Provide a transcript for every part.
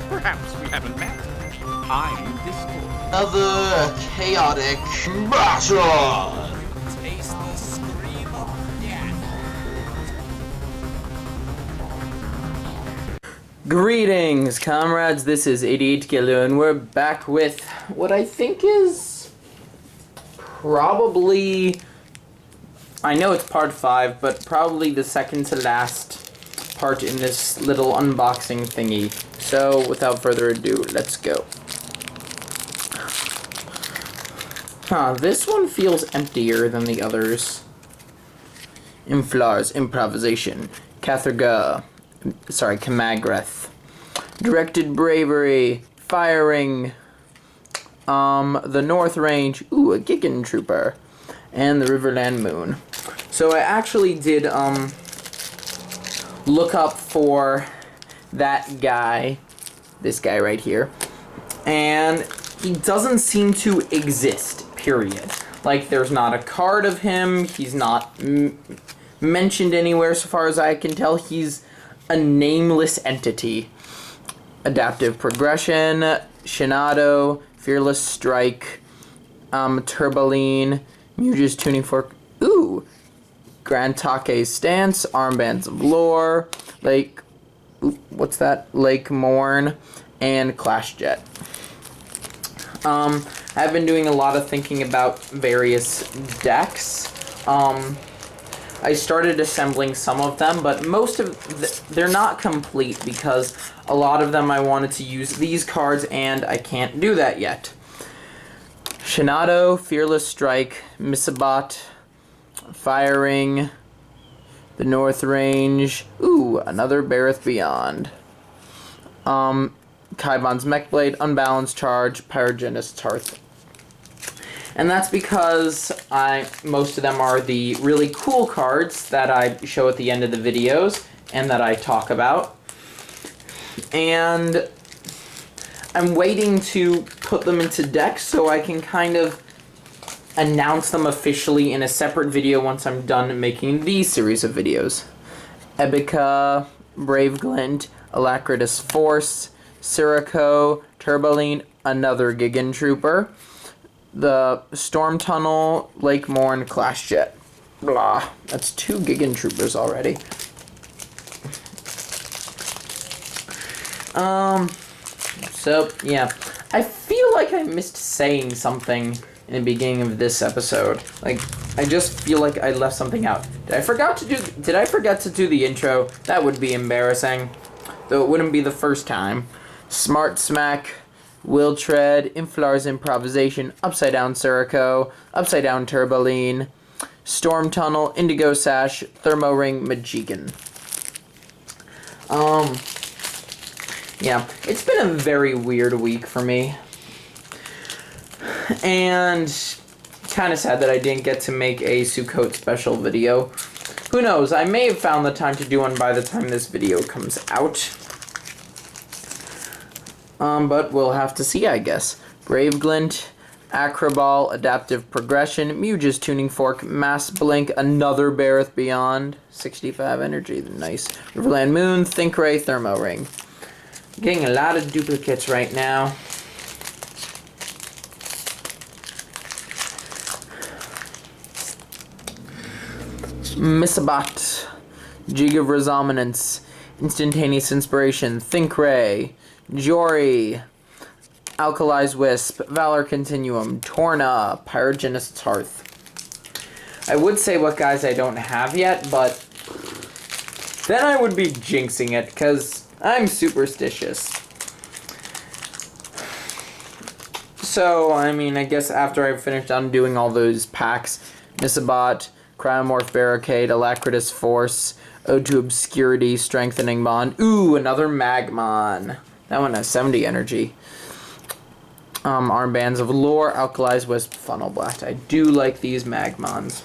Perhaps we haven't met. I'm Discord. Another chaotic battle! Taste the scream of death. Greetings, comrades. This is 88 Kilo, and we're back with what I think is probably, I know it's part 5, but probably the second to last part in this little unboxing thingy. So, without further ado, let's go. This one feels emptier than the others. Inflar's Improvisation. Camagreth. Directed Bravery. Firing. The North Range. Ooh, a Gigan Trooper. And the Riverland Moon. So I actually did, look up for that guy. This guy right here. And he doesn't seem to exist, period. Like, there's not a card of him. He's not mentioned anywhere, so far as I can tell. He's a nameless entity. Adaptive Progression, Shinado, Fearless Strike, Turboline, Muge's Tuning Fork, ooh, Grand Take's Stance, Armbands of Lore, Lake Morn, and Clash Jet. I've been doing a lot of thinking about various decks. I started assembling some of them, but most of they're not complete because a lot of them I wanted to use these cards, and I can't do that yet. Shinado, Fearless Strike, Misabot, Firing, the North Range, ooh, another Bareth Beyond. Kaibon's Mechblade, Unbalanced Charge, Pyrogenist's Hearth. And that's because most of them are the really cool cards that I show at the end of the videos and that I talk about. And I'm waiting to put them into decks so I can kind of announce them officially in a separate video once I'm done making these series of videos. Ebica, Brave Glint, Alacritus Force, Sirocco, Turboline, another Gigan Trooper, the Storm Tunnel, Lake Morn, Clash Jet. Blah. That's 2 Gigan Troopers already. So, yeah. I feel like I missed saying something in the beginning of this episode. Like, I just feel like I left something out. Did I forget to do the intro? That would be embarrassing. Though it wouldn't be the first time. Smart Smack, Will Tread, Inflar's Improvisation, Upside Down Sirocco, Upside Down Turboline, Storm Tunnel, Indigo Sash, Thermo Ring, Majigan. Yeah, it's been a very weird week for me. And kind of sad that I didn't get to make a Sukkot special video. Who knows, I may have found the time to do one by the time this video comes out. But we'll have to see, I guess. Brave Glint, Acroball, Adaptive Progression, Muge's Tuning Fork, Mass Blink, another Bareth Beyond, 65 energy, nice. Riverland Moon, Think Ray, Thermo Ring. Getting a lot of duplicates right now. Misabot, Jig of Resominance, Instantaneous Inspiration, Think Ray, Jory, Alkali's Wisp, Valor Continuum, Torna, Pyrogenist's Hearth. I would say what guys I don't have yet, but then I would be jinxing it, because I'm superstitious. So, I mean, I guess after I've finished undoing all those packs, Misabot, Cryomorph Barricade, Alacritus Force, Ode to Obscurity, Strengthening Bond, ooh, another Magmon. That one has 70 energy. Armbands of Lore, Alkali's Wisp, Funnel Blast. I do like these Magmons.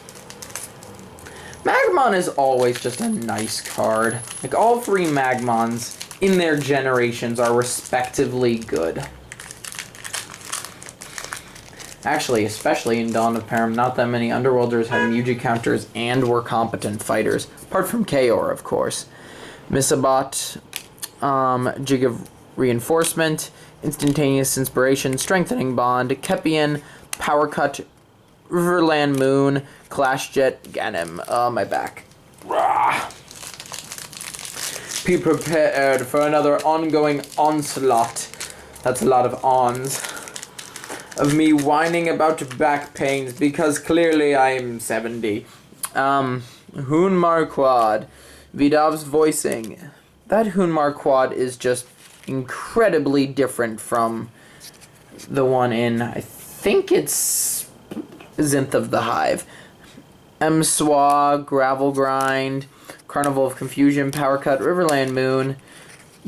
Magmon is always just a nice card. Like, all 3 Magmons in their generations are respectively good. Actually, especially in Dawn of Param, not that many Underworlders had Muji counters and were competent fighters. Apart from Kaor, of course. Misabot, Jig of Reinforcement, Instantaneous Inspiration, Strengthening Bond, Kepian, Power Cut, Riverland Moon, Clash Jet, Ganem. My back. Rah. Be prepared for another ongoing onslaught. That's a lot of ons. Of me whining about back pains because clearly I'm 70. Hun Marquard. Vidav's voicing. That Hun Marquard is just incredibly different from the one in, I think it's Zinth of the Hive. Emswa, Gravel Grind, Carnival of Confusion, Power Cut, Riverland Moon,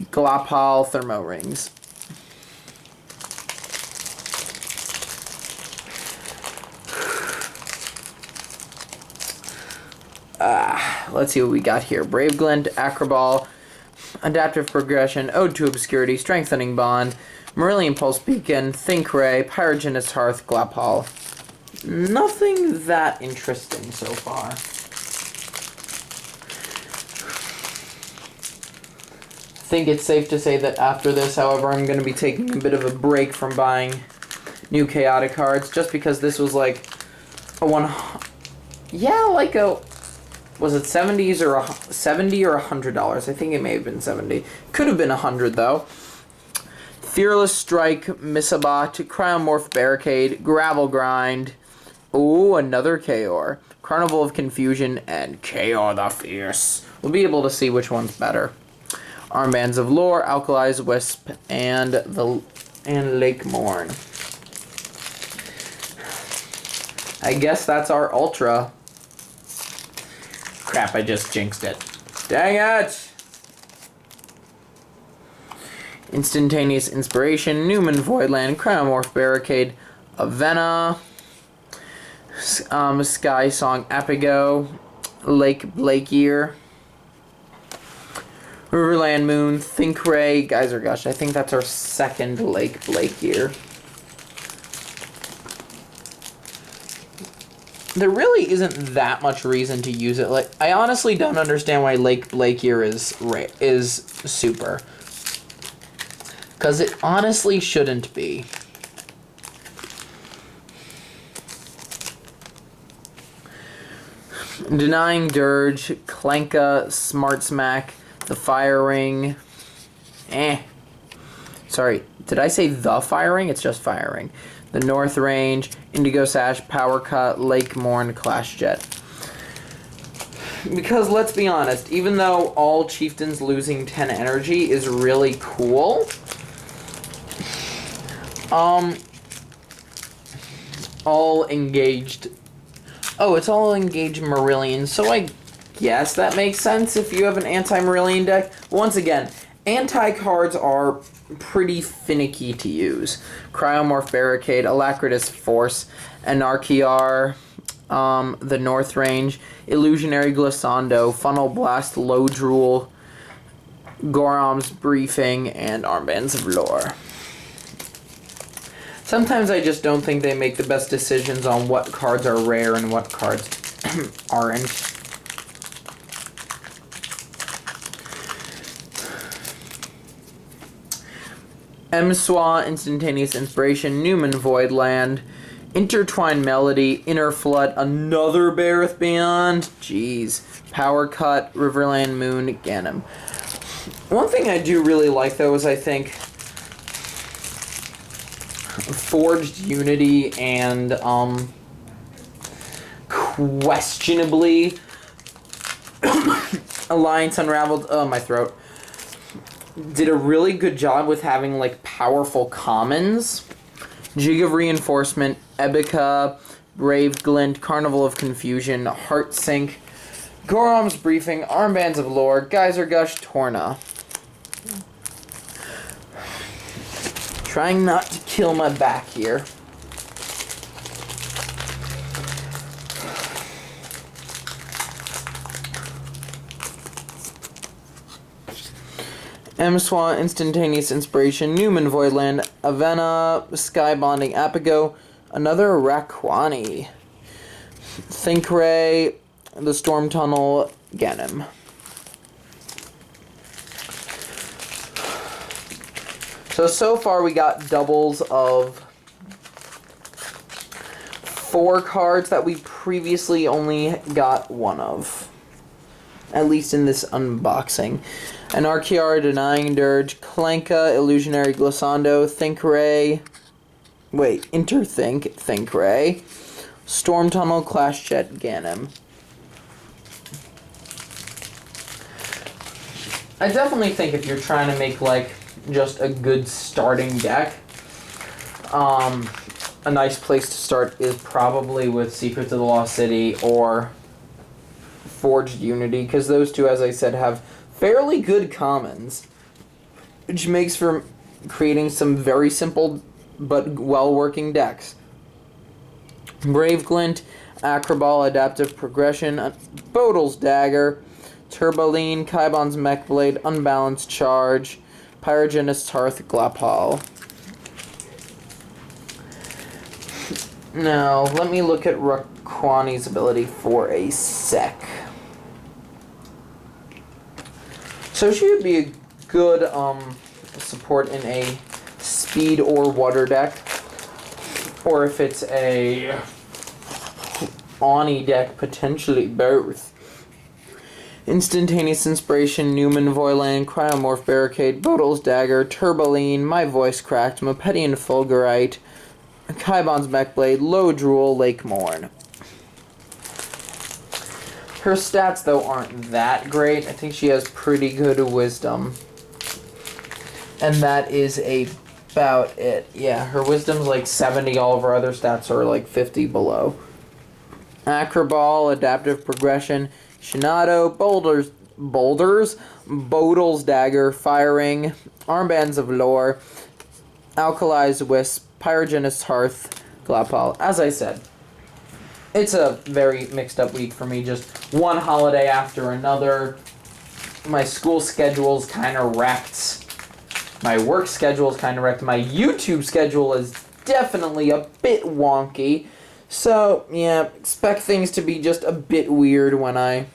Glopal, Thermo Rings. Let's see what we got here. Brave Glint, Acroball, Adaptive Progression, Ode to Obscurity, Strengthening Bond, Marillion Pulse Beacon, Think Ray, Pyrogenist Hearth, Glopal. Nothing that interesting so far. I think it's safe to say that after this, however, I'm going to be taking a bit of a break from buying new Chaotic cards, just because this was like a like a, was it 70s or $70 or $100? I think it may have been 70. Could have been 100 though. Fearless Strike, Misabot, Cryomorph Barricade, Gravel Grind. Ooh, another Chaor. Carnival of Confusion and Chaor the Fierce. We'll be able to see which one's better. Armbands of Lore, Alkalize Wisp, and Lake Morn. I guess that's our Ultra. Crap, I just jinxed it. Dang it! Instantaneous Inspiration, Newman Voidland, Cryomorph Barricade, Avena, Sky Song Apigo, Lake Blakeyear, Riverland Moon, Think Ray, Geyser Gush. I think that's our second Lake Blakeyear. There really isn't that much reason to use it. Like, I honestly don't understand why Lake Blakeyear is super. Because it honestly shouldn't be. Denying Dirge, Klenka, Smart Smack, the Fire Ring. Sorry, did I say the Fire Ring? It's just Fire Ring. The North Range, Indigo Sash, Power Cut, Lake Morn, Clash Jet. Because let's be honest, even though all chieftains losing 10 energy is really cool, all engaged. Oh, it's all engaged Marillion, so I guess that makes sense if you have an anti-Marillion deck. Once again, anti-cards are pretty finicky to use. Cryomorph Barricade, Alacritus Force, Anarchiar, the North Range, Illusionary Glissando, Funnel Blast, Lodrule, Gorom's Briefing, and Armbands of Lore. Sometimes I just don't think they make the best decisions on what cards are rare and what cards aren't. Emswa, Instantaneous Inspiration, Newman Voidland, Intertwined Melody, Inner Flood, another Bareth Beyond, jeez, Power Cut, Riverland Moon, Ganem. One thing I do really like though is I think Forged Unity and questionably Alliance Unraveled, oh my throat, did a really good job with having like powerful commons. Jig of Reinforcement, Ebica, Brave Glint, Carnival of Confusion, Heart Sink, Gorom's Briefing, Armbands of Lore, Geyser Gush, Torna. Trying not to kill my back here. Emswa, Instantaneous Inspiration, Newman Voidland, Avena, Sky Bonding Apigo, another Rakwani, Think Ray, the Storm Tunnel, Ganem. So far we got doubles of 4 cards that we previously only got 1 of. At least in this unboxing. An Archeara, Denying Dirge, Kalenka, Illusionary Glissando, Think Ray. Wait, Interthink, Think Ray. Storm Tunnel, Clash Jet, Ganem. I definitely think if you're trying to make like just a good starting deck, a nice place to start is probably with Secrets of the Lost City or Forged Unity, because those two, as I said, have fairly good commons, which makes for creating some very simple but well-working decks. Brave Glint, Acroball, Adaptive Progression, Bodil's Dagger, Turboline, Kaibon's Mechblade, Unbalanced Charge, Pyrogenist's Hearth, Glapal. Now, let me look at Raquani's ability for a sec. So she would be a good support in a speed or water deck. Or if it's a Oni deck, potentially both. Instantaneous Inspiration, Newman Voiland, Cryomorph Barricade, Bodil's Dagger, Turboline, My Voice Cracked, Mopedian Fulgurite, Kaibon's Mechblade, Low Drool, Lake Morn. Her stats, though, aren't that great. I think she has pretty good wisdom. And that is about it. Yeah, her wisdom's like 70, all of her other stats are like 50 below. Acroball, Adaptive Progression, Shinado, Boulders, Bodil's Dagger, Firing, Armbands of Lore, Alkali's Wisp, Pyrogenist's Hearth, Glapal. As I said, it's a very mixed up week for me, just one holiday after another. My school schedule's kind of wrecked. My work schedule's kind of wrecked. My YouTube schedule is definitely a bit wonky. So, yeah, expect things to be just a bit weird when I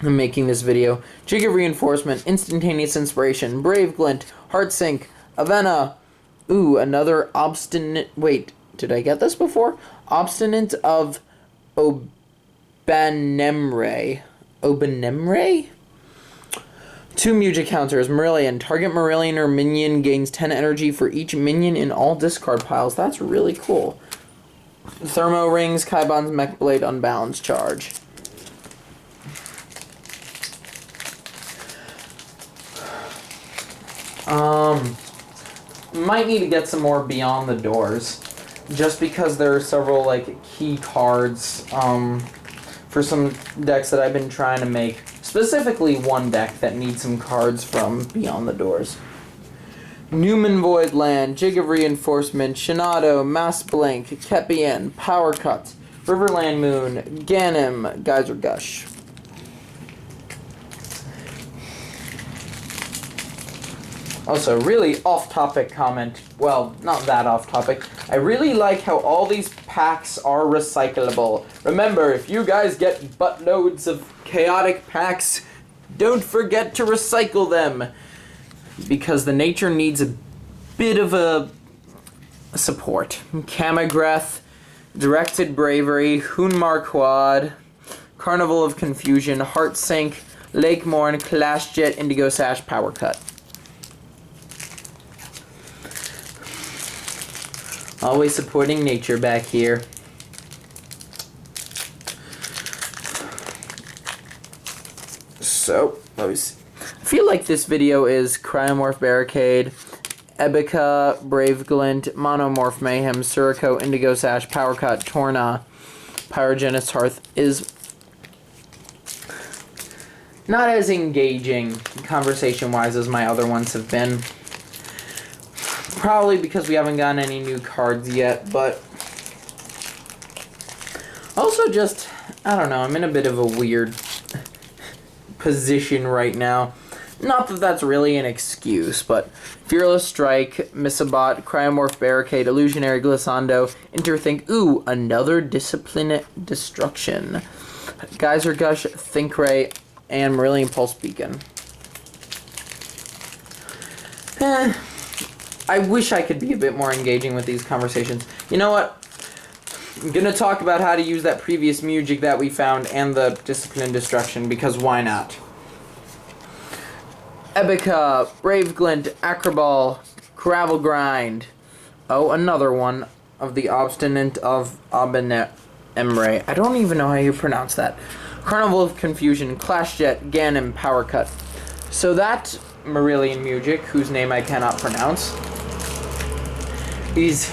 am making this video. Jig of Reinforcement, Instantaneous Inspiration, Brave Glint, Heartsink, Avena. Ooh, another Obstinate... Wait, did I get this before? Obstinate of Obanemre. Obanemre? 2 Muja counters. Marillion. Target Marillion or minion gains 10 energy for each minion in all discard piles. That's really cool. Thermo Rings, Kaibon's Mechblade, Unbalanced Charge. Might need to get some more Beyond the Doors, just because there are several like key cards for some decks that I've been trying to make. Specifically one deck that needs some cards from Beyond the Doors. Newman Voidland, Jig of Reinforcement, Shinado, Mass Blink, Kepian, Power Cut, Riverland Moon, Ganem, Geyser Gush. Also, really off-topic comment. Well, not that off-topic. I really like how all these packs are recyclable. Remember, if you guys get buttloads of chaotic packs, don't forget to recycle them. Because the nature needs a bit of a support. Kamagreth, Directed Bravery, Hunmar Quad, Carnival of Confusion, Heartsink, Lake Morn, Clash Jet, Indigo Sash, Power Cut. Always supporting nature back here. So, let me see. I feel like this video is Cryomorph Barricade, Ebica, Brave Glint, Monomorph Mayhem, Surico, Indigo Sash, Power Cut, Torna, Pyrogenist Hearth is not as engaging conversation-wise as my other ones have been. Probably because we haven't gotten any new cards yet, but also just, I don't know, I'm in a bit of a weird position right now. Not that that's really an excuse, but Fearless Strike, Missabot, Cryomorph Barricade, Illusionary Glissando, Interthink, ooh, another Discipline Destruction, Geyser Gush, Think Ray, and Marillion Pulse Beacon. I wish I could be a bit more engaging with these conversations. You know what? I'm gonna talk about how to use that previous music that we found and the Discipline and Destruction, because why not? Ebica, Brave Glint, Acroball, Gravel Grind. Oh, another one of the Obstinate of Aben Emre. I don't even know how you pronounce that. Carnival of Confusion, Clash Jet, Ganem, Power Cut. So that Marillion Music, whose name I cannot pronounce, is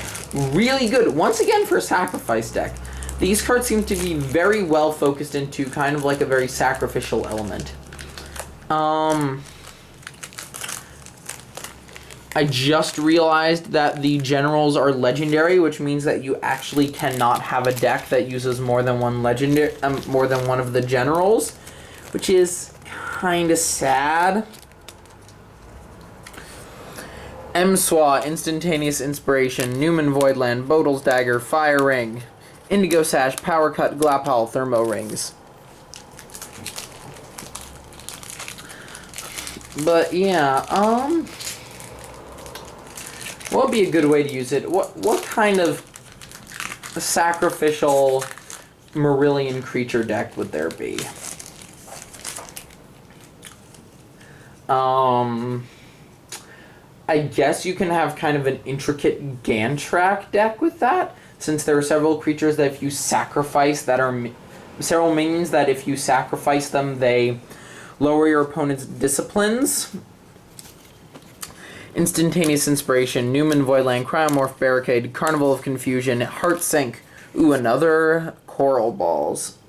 really good. Once again, for a sacrifice deck. These cards seem to be very well focused into kind of like a very sacrificial element. I just realized that the generals are legendary, which means that you actually cannot have a deck that uses more than one legendary, more than one of the generals, which is kind of sad. Emswa, Instantaneous Inspiration, Newman Voidland, Bodal's Dagger, Fire Ring, Indigo Sash, Power Cut, Glapal, Thermo Rings. But yeah, what would be a good way to use it? What kind of sacrificial Marillion creature deck would there be? I guess you can have kind of an intricate Gantrak deck with that, since there are several creatures that if you sacrifice that are several minions that if you sacrifice them they lower your opponent's disciplines. Instantaneous Inspiration, Newman Voidland, Cryomorph Barricade, Carnival of Confusion, Heartsink. Ooh, another Coral Balls.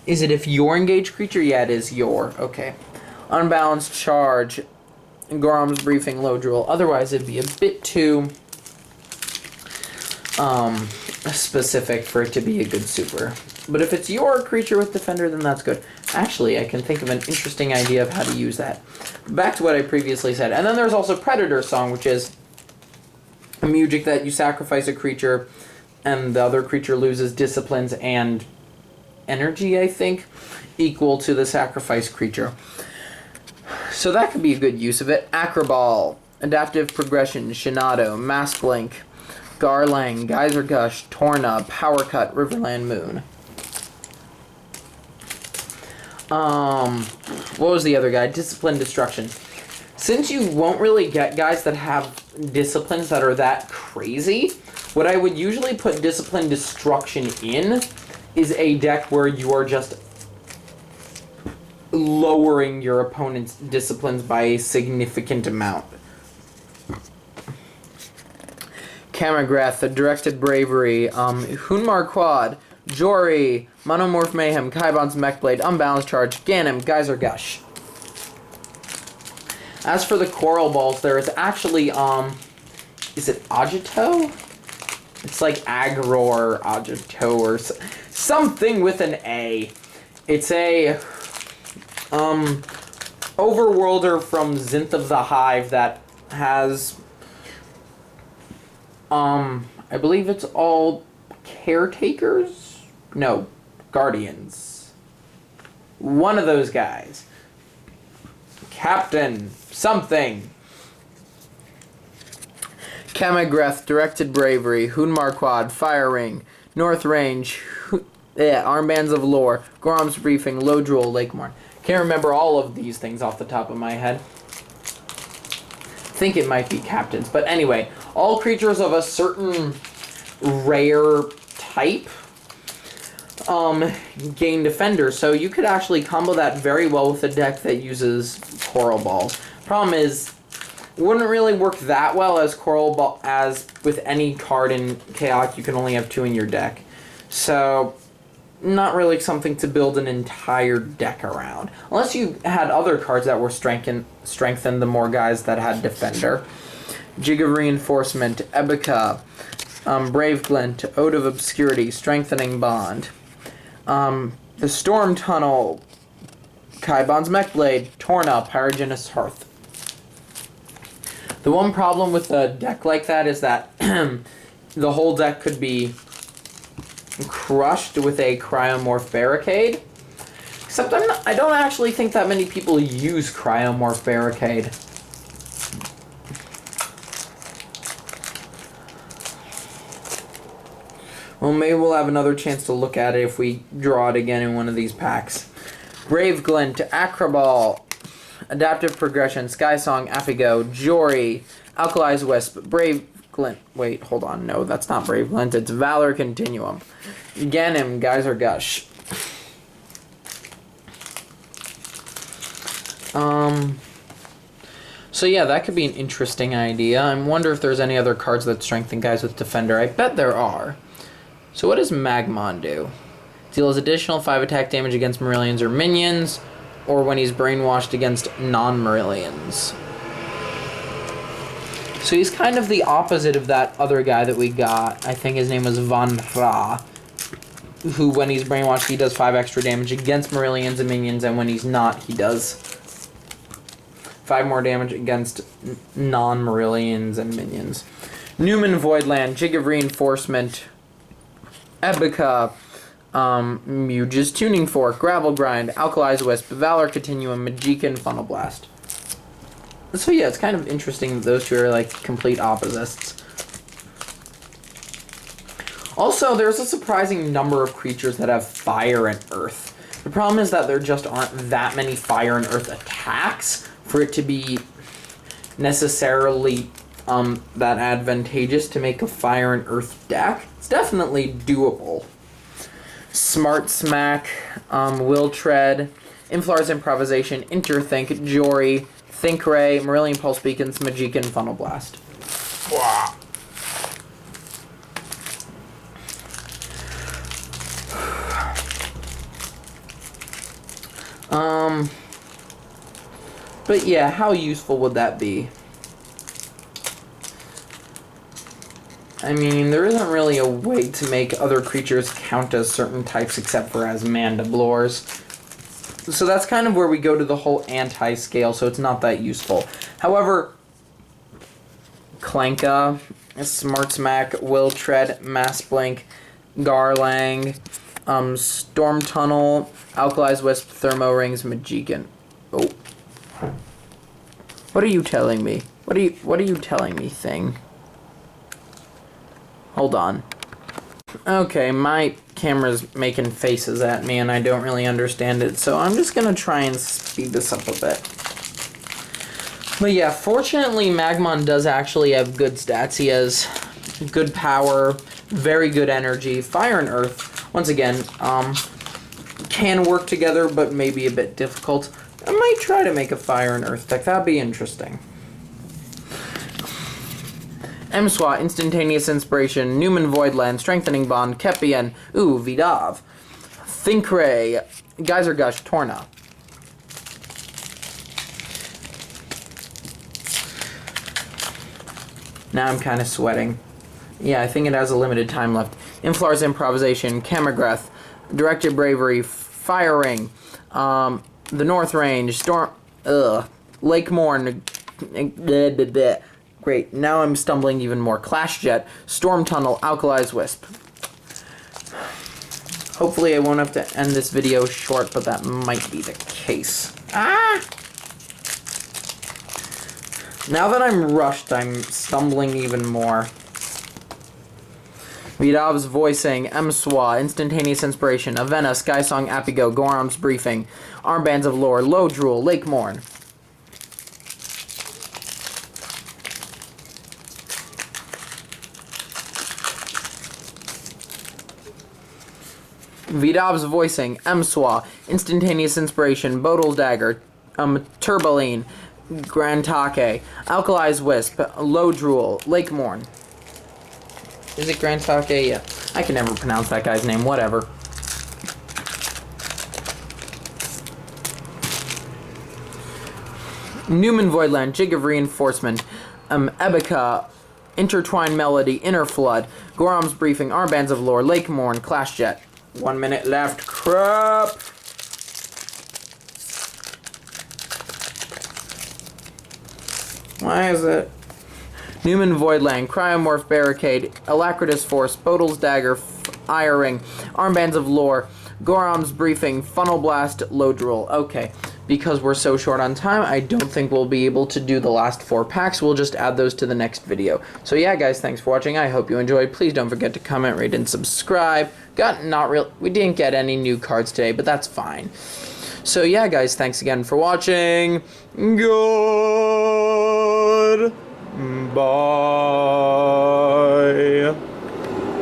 Is it if you're engaged creature? Yeah, it is your. Okay. Unbalanced Charge, Gorham's Briefing, Low Drill. Otherwise, it'd be a bit too specific for it to be a good super. But if it's your creature with Defender, then that's good. Actually, I can think of an interesting idea of how to use that. Back to what I previously said. And then there's also Predator Song, which is a music that you sacrifice a creature and the other creature loses disciplines and energy, I think, equal to the sacrificed creature. So that could be a good use of it. Acroball, Adaptive Progression, Shinado, Mass Blink, Garlang, Geyser Gush, Torna, Power Cut, Riverland Moon. What was the other guy? Discipline Destruction. Since you won't really get guys that have disciplines that are that crazy, what I would usually put Discipline Destruction in is a deck where you are just lowering your opponent's disciplines by a significant amount. Camagrath, Directed Bravery, Hunmar Quad, Jory, Monomorph Mayhem, Kaibon's Mechblade, Unbalanced Charge, Ganem, Geyser Gush. As for the Coral Balls, there is actually, is it Agito? It's like Agror, Agito, or something with an A. It's a, Overworlder from Zinth of the Hive that has, I believe it's all caretakers? No, guardians. One of those guys. Captain something. Camagreth, Directed Bravery, Hunmar Quad, Fire Ring, North Range, Armbands of Lore, Gorham's Briefing, Lodrul, Lakemorn. Can't remember all of these things off the top of my head. Think it might be captains, but anyway, all creatures of a certain rare type gain Defender, so you could actually combo that very well with a deck that uses Coral Balls. Problem is, it wouldn't really work that well as Coral Ball as with any card in Chaotic. You can only have 2 in your deck, so not really something to build an entire deck around. Unless you had other cards that were strengthen the more guys that had Defender. Jig of Reinforcement, Ebica, Brave Glint, Ode of Obscurity, Strengthening Bond. The Storm Tunnel, Kaibon's Mechblade, Torna, Pyrogenous Hearth. The one problem with a deck like that is that the whole deck could be crushed with a Cryomorph Barricade. Except I don't actually think that many people use Cryomorph Barricade. Well, maybe we'll have another chance to look at it if we draw it again in one of these packs. Brave Glint, Acroball, Adaptive Progression, Sky Song, Afigo, Jory, Alkali's Wisp, Brave Glint. Wait, hold on. No, that's not Brave Glint. It's Valor Continuum. Ganem, Geyser Gush. So yeah, that could be an interesting idea. I wonder if there's any other cards that strengthen guys with Defender. I bet there are. So what does Magmon do? Deals additional 5 attack damage against Marillions or minions, or when he's brainwashed against non-Marillions. So he's kind of the opposite of that other guy that we got. I think his name was Van Ra, who when he's brainwashed he does 5 extra damage against Marillions and minions, and when he's not he does 5 more damage against non-Marillions and minions. Newman Voidland, Jig of Reinforcement, Ebica, Muge's Tuning Fork, Gravel Grind, Alkali's Wisp, Valor Continuum, Magican, Funnel Blast. So yeah, it's kind of interesting that those two are like complete opposites. Also, there's a surprising number of creatures that have Fire and Earth. The problem is that there just aren't that many Fire and Earth attacks for it to be necessarily that advantageous to make a Fire and Earth deck. It's definitely doable. Smart Smack, Will Tread, Inflar's Improvisation, Interthink, Jory, Think Ray, Marillion Pulse Beacons, Magican, Funnel Blast. Wow. But yeah, how useful would that be? I mean, there isn't really a way to make other creatures count as certain types except for as Mandiblores. So that's kind of where we go to the whole anti-scale, so it's not that useful. However, Clanka, Smart Smack, Will Tread, Mass Blink, Garlang, Storm Tunnel, Alkali's Wisp, Thermo Rings, Magican. Oh. What are you telling me? What are you telling me, thing? Hold on. Okay, my camera's making faces at me and I don't really understand it, so I'm just gonna try and speed this up a bit. But yeah, fortunately Magmon does actually have good stats. He has good power, very good energy, Fire and Earth. Once again, can work together, but maybe a bit difficult. I might try to make a Fire and Earth deck. That'd be interesting. Emswa, Instantaneous Inspiration, Newman Voidland, Strengthening Bond, Kepian, Vidav, Think Ray, Geyser Gush, Torna. Now I'm kind of sweating. Yeah, I think it has a limited time left. Inflar's Improvisation, Camegreth, Directed Bravery, Fire Ring, the North Range, Lake Morn, great, now I'm stumbling even more. Clash Jet, Storm Tunnel, Alkali's Wisp. Hopefully I won't have to end this video short, but that might be the case. Ah! Now that I'm rushed, I'm stumbling even more. Vidav's Voicing, Emswa, Instantaneous Inspiration, Avena, Skysong, Apigo, Gorom's Briefing, Armbands of Lore, Lodrul, Lake Morn. Vidav's Voicing, Emswa, Instantaneous Inspiration, Bodil's Dagger, Turbaline, Grantake, Alkali's Wisp, Lodrul, Lake Morn. Is it Grantake? Yeah. I can never pronounce that guy's name, whatever. Newman Voidland, Jig of Reinforcement, Ebica, Intertwined Melody, Inner Flood, Gorom's Briefing, Armbands of Lore, Lake Morn, Clash Jet. 1 minute left. Crap! Why is it? Newman Voidland, Cryomorph Barricade, Alacritus Force, Bodil's Dagger, Iring, Armbands of Lore, Gorom's Briefing, Funnel Blast, Lodrul. Okay. because we're so short on time, I don't think we'll be able to do the last 4 packs. We'll just add those to the next video. So yeah, guys, thanks for watching. I hope you enjoyed. Please don't forget to comment, rate, and subscribe. We didn't get any new cards today, but that's fine. So yeah, guys, thanks again for watching. Good. Bye.